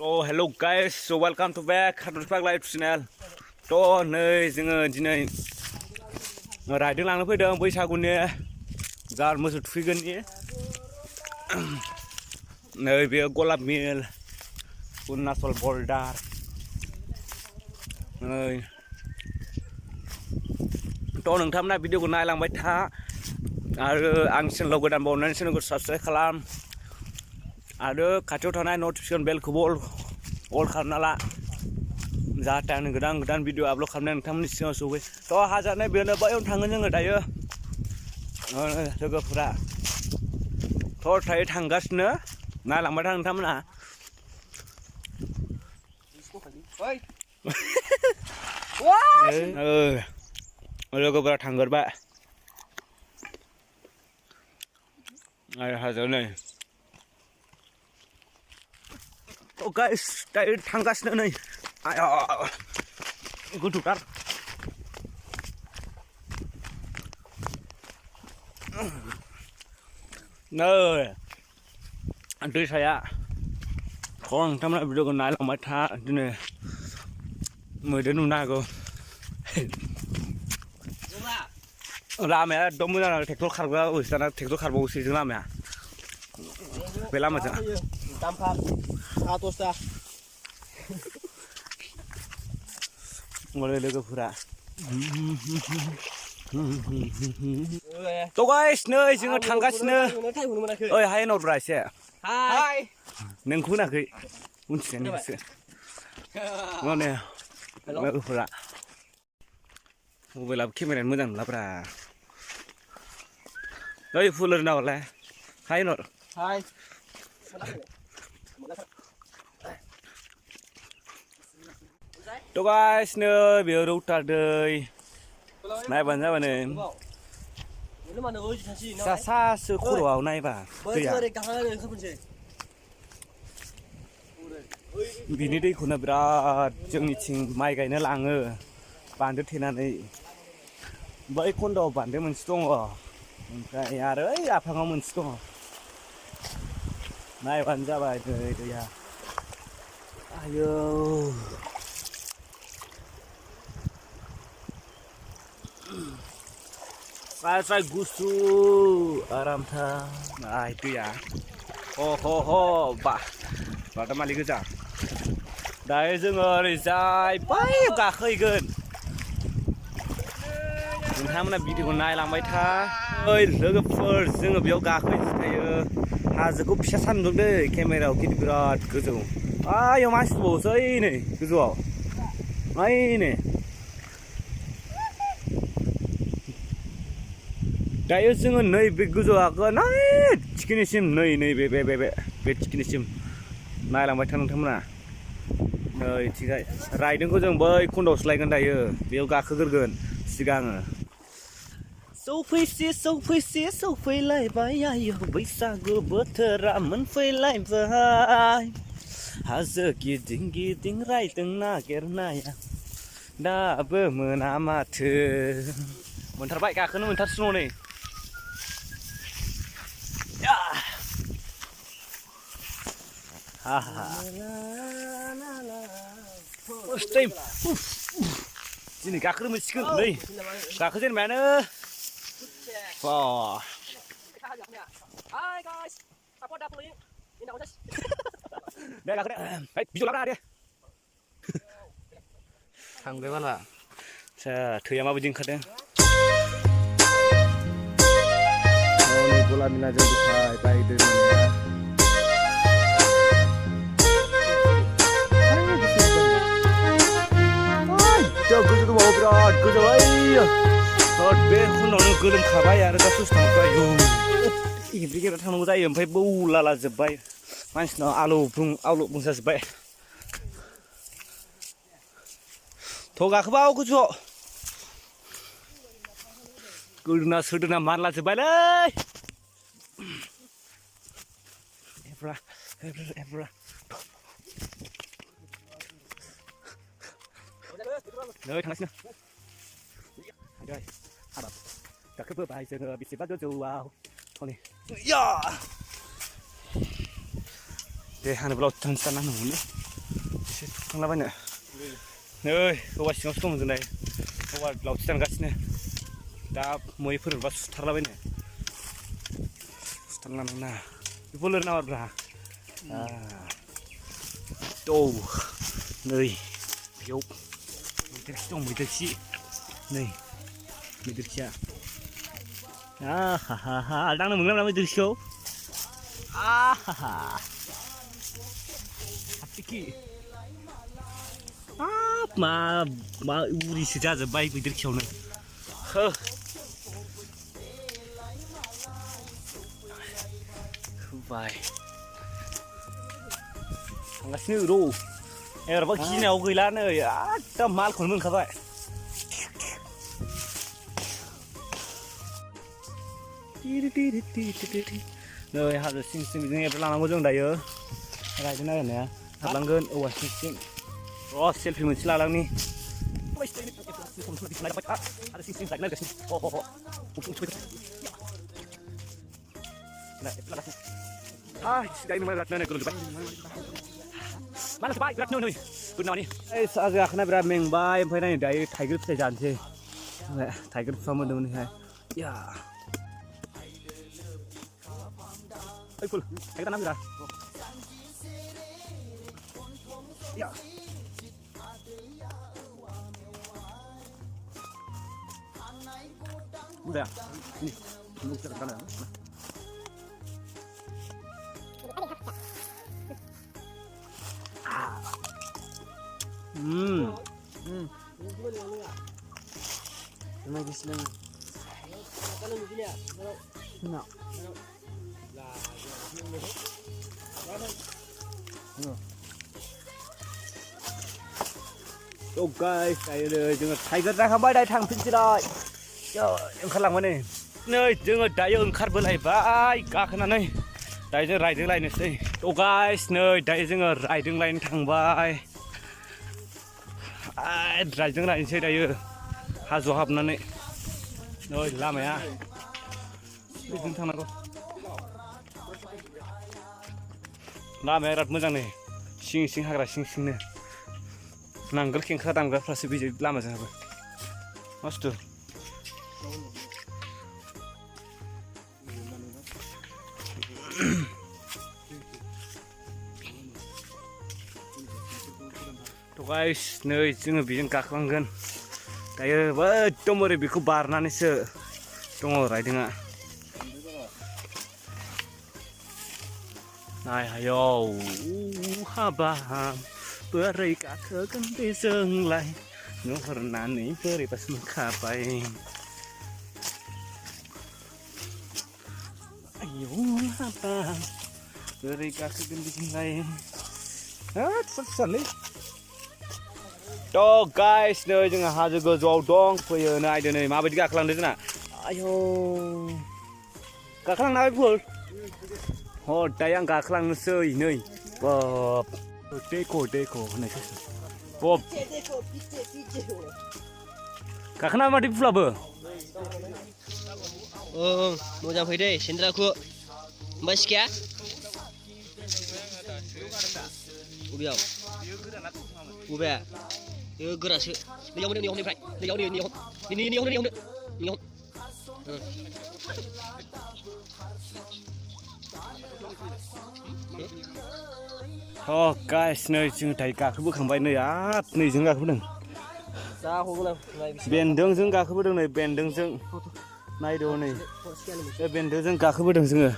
Oh, hello guys, so welcome to back Hajwao channel. नै जोङो दिनै रायदों लांनो फैदों बैसागुनि गार मोसौ थुखैगोननि नै बे गलाब मिल अरुणाचल बर्डार नै नोंथांमोना भिडिअखौ नायलांबाय था आरो आं चेनेलाव गोदान बावनानै चेनेलखौ साबस्क्राइब खालाम आरो खाथियाव थानाय नटिफिकेसन बेलखौबो अल खालामना ला जाहाथे आं गोदान भिडिअ आपल'ड खालामनाय नोंथांमोननि सिगाङाव सौहै हाजारनै बेनो बैयावनो थाङो जोङो दायो लोगोफोरा थायो थांगासिनो नायलांबाय था नोंथांमोना लोगोफोरा थांगोरबाय आरो हाजारनै guys dayo थांगासिनो नै आया गुदुथार नै दैसाया नोंथांमोना भिडिअखौ नायलांबाय था दिनै मैदेर नुनो हागौ लामाया एकदम मोजां ट्रेक्टर खारग्रा दाना ट्रेक्टर खारबावोसो जों लामाया बे लामाजों लोगोफोरा गाइस नै जोङो थांगासिनो ओइ हाय नरब्रा एसे हाय नोंखौ होनाखै मिथिनायनिसो माने लोगोफोरा मबाइलाबो केमेरायानो मोजां नंलाब्रा ओइ फुल ओरैनो हरलाय हाय नर हाय गाइस नै बेयो रौता दै नायबानो जाबाय नै सासो खर'आव नायबा दैया बिनि दैखौनो बिराद जोंनिथिं माइ गायनो लाङो बान्दो थेनानै बै खन्द'आव बान्दो मोनसे दङ ओमफ्राय आरो ओइ आफाङाव मोनसे दङ नायबानो जाबाय दैया आयौ स्राय गुसु आरामथार दैया बादामालि गोजा दायो जोङो ओरैजाय बै गाखोहैगोन नोंथांमोना भिडिअखौ नायलांबाय था ओइ लोगोफोर जोङो बेयाव गाखोहैखायो हाजोखौ फिसा सान्दुं दै केमेरायाव खिन्थु बिराद गोजौ आयौ मानसि दंबावोसो ओइ नै गोजौआव ओइ नै दायो जोङो नैबे गोजौ हागोन ओइ थिखिनिसिम नै बे थिखिनिसिम नायलांबाय था नोंथांमोना नै थिगाय रायदोंखौ जों बै खन्द'आवसो लायगोन दायो बेयाव गाखोगोरगोन सिगाङो सौफैलायबाय आयौ बैसागु बोथोरा मोनफैलायबाय हाजो गिदिं रायदों नागिरनाया दाबो मोना माथो मोनथारबाय गाखोनो मोनथारसिनो नै दिनै गाखोनो मोनसिगोन नै गाखोजेनबायानो दे गाखोदे भिडिअ लाना दे थांबाय बाला थैया माबायदि ओंखारदों गला मिलाजों दखाय बायदों गोजौ दंबावो बिराद गोजौ बे खन्द'आवनो गोलोमखाबाय आरो दा ससे थांबाय गेब्रेगेब्रा थांनांगौ जायो ओमफ्राय बौलाला जोब्बाय मानसिनाव आलौ बुंजाजोब्बाय गाखोबाव गोजौआव गोदोना सोदोना मारला जोब्बायलै नै थांगासिनो हाबाब गाखोबोबाय जोङो बेसेबा गोजौआव हनै दे हानोब्ला थांसाना नङो एसे थांलाबायनो नै औवा सिङावसो दं जोंलाय औवा लावथि दानगासिनो दा मैफोर बा सुथारलाबायनो सुथारलांना बेखौ लिरना हरब्रा औ नै बेयाव मैदेरखि दं मैदेरखि नै मैदेरखिया आहा दांनो मोनगोन ना मैदेरखिखौ आहा हाथिखि मा उरिसो जाजोब्बाय मैदेरखियावनो हो होबाय थांगासिनो र' एबारबा गिनायाव गैला नै एकदम मालखौनो मोनखाबाय नै हाजो सिं सिं बिदिनो एरलांनांगौ जों दायो रायदों नागिरनाया हाबलांगोन औवा सिं सिं र' सेलफि मोनसे लालांनि हाजो गाखोना बिराद मेंबाय ओमफ्राय नायनो दायो थाइगिर फिथाइ जानोसै थाइगिर बिफां मोनदोंमोन बेहाय फुल थाइगिर दाना बिराद udah ini tunggu kita kanan Rumah di sini. Kalau begini ya, no. So guys, đây chúng ta tiger ra không bay đây thằng pin lại. ओंखारलांबाय नै जोङो दायो ओंखारबोलायबाय गाखोनानै दायो जों रायदों लायनोसै थ' गाइस नै दायो जोङो रायदों लायनो थांबाय रायदों लायनोसै दायो हाजोआव हाबनानै नै लामाया बिदिनो थांनांगौ लामाया बिराद मोजां नै सिं सिं हाग्रा सिं सिंनो नांगोल खेंख्रा दामग्राफ्रासो बे लामाजों हाबो मस्त' थ' गाइस नै जोङो बेजों गाखोलांगोन दायो एकदम ओरै बेखौ बारनानैसो दङ रायदोंआ नाय हायाव हाबाब बोरै गाखोगोन बे जोंलाय नुहुरनानै बोरैबासो मोनखाबाय आयौ हाबाब बोरै गाखोगोन बेजोंलाय फुरसालै थ' गाइस नै जोङो हाजो गोजौआव दं फैयो नायदो नै माबायदि गाखोलांदों जोंना आयौ गाखोलांनो हाबाय फुल दायो आं गाखोलांनोसै नै बाब दैखौ होननायसो बाब गाखोना माथो फुलाबो मोजां फैदो सेन्द्राखौ ओमफ्राय सिखाया बबेयाव बबेया बेयो गोरासो नैयावनिफ्राय नैयावनो गाइस नै जोङो दायो गाखोबोखांबाय नै नै जों गाखोबोदों बेन्दोंजों गाखोबोदों नै बेन्दोंजों नायदो नै बे बेन्दोंजों गाखोबोदों जोङो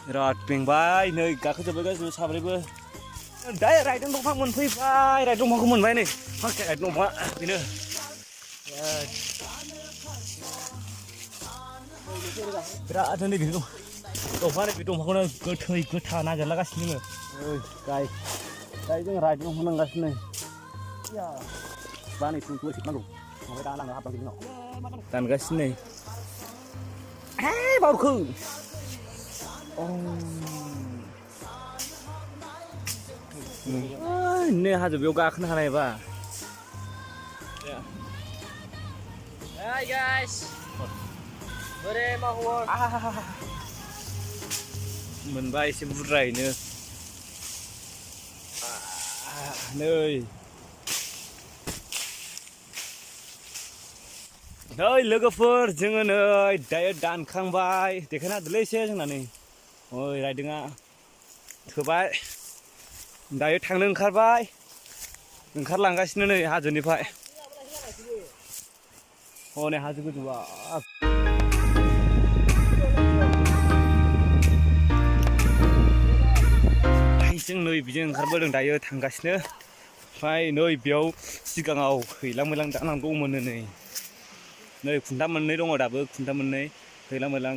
बिराद बेंबाय नै गाखोजोब्बाय गासिबो साब्रैबो दायो रायदों दंफां मोनफैबाय रायदों दंफांखौ मोनबाय नै रायदों दंफाङा बेनो बिराद नै बेनो दंफां बे दंफांखौनो गोथै गोथा नागिरलागासिनो जोङो गाइस दायो जों रायदों दंफां नांगासिनो बानायसिम सिबनांगौ ओमफ्राय दा लांनो हाबलांगोन जोंनाव दानगासिनो नै बावखो नै हाजो बेयाव गाखोनो हानायबा Hai guys बोरै मा खबर मोनबाय एसे बुरजायैनो नै लोगोफोर जोङो नै दायो दानखांबाय देखायना होदोलै एसे जोंना नै ओइ राइदोंआ थोबाय दायो थांनो ओंखारलांगासिनो नै हाजोनिफ्राय हनै हाजो गोजौआ जों नै बिजों ओंखारबोदों दायो थांगासिनो ओमफ्राय नै बेयाव सिगाङाव हैलां मैलां दानांगौमोन नै खुन्था मोननै दङ दाबो खुन्था मोननै हैलां मैलां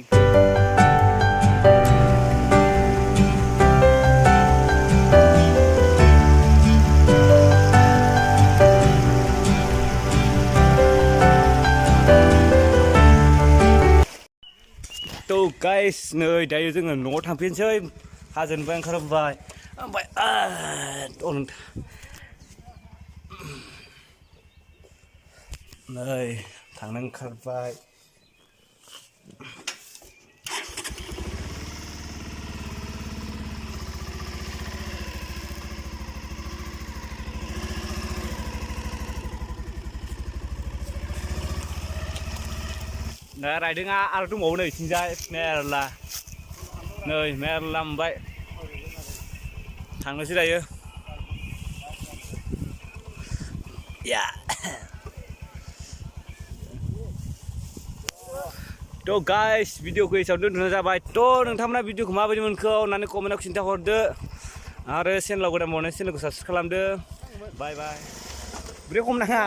थ' गाइस नै दायो जोङो न'आव थांफिनसै हाजोनिफ्राय ओंखारबोबाय ओमफ्राय नै थांनो ओंखारबाय दा राइदोंआ आरो दंबावो नै इथिंजाय मेरला नै मेरला मोनबाय थांनोसै दायो थ' गाइस भिडिअखौ एसेयावनो दोनथ'नाय जाबाय थ' नोंथांमोना भिडिअखौ माबायदि मोनखो अननानै कमेन्टआव खिन्थाहरदो आरो चेनेलाव गोदान बावनाय चेनेलखौ साबस्क्राइब खालामदो बाय बाय ब्रेक हमनाङा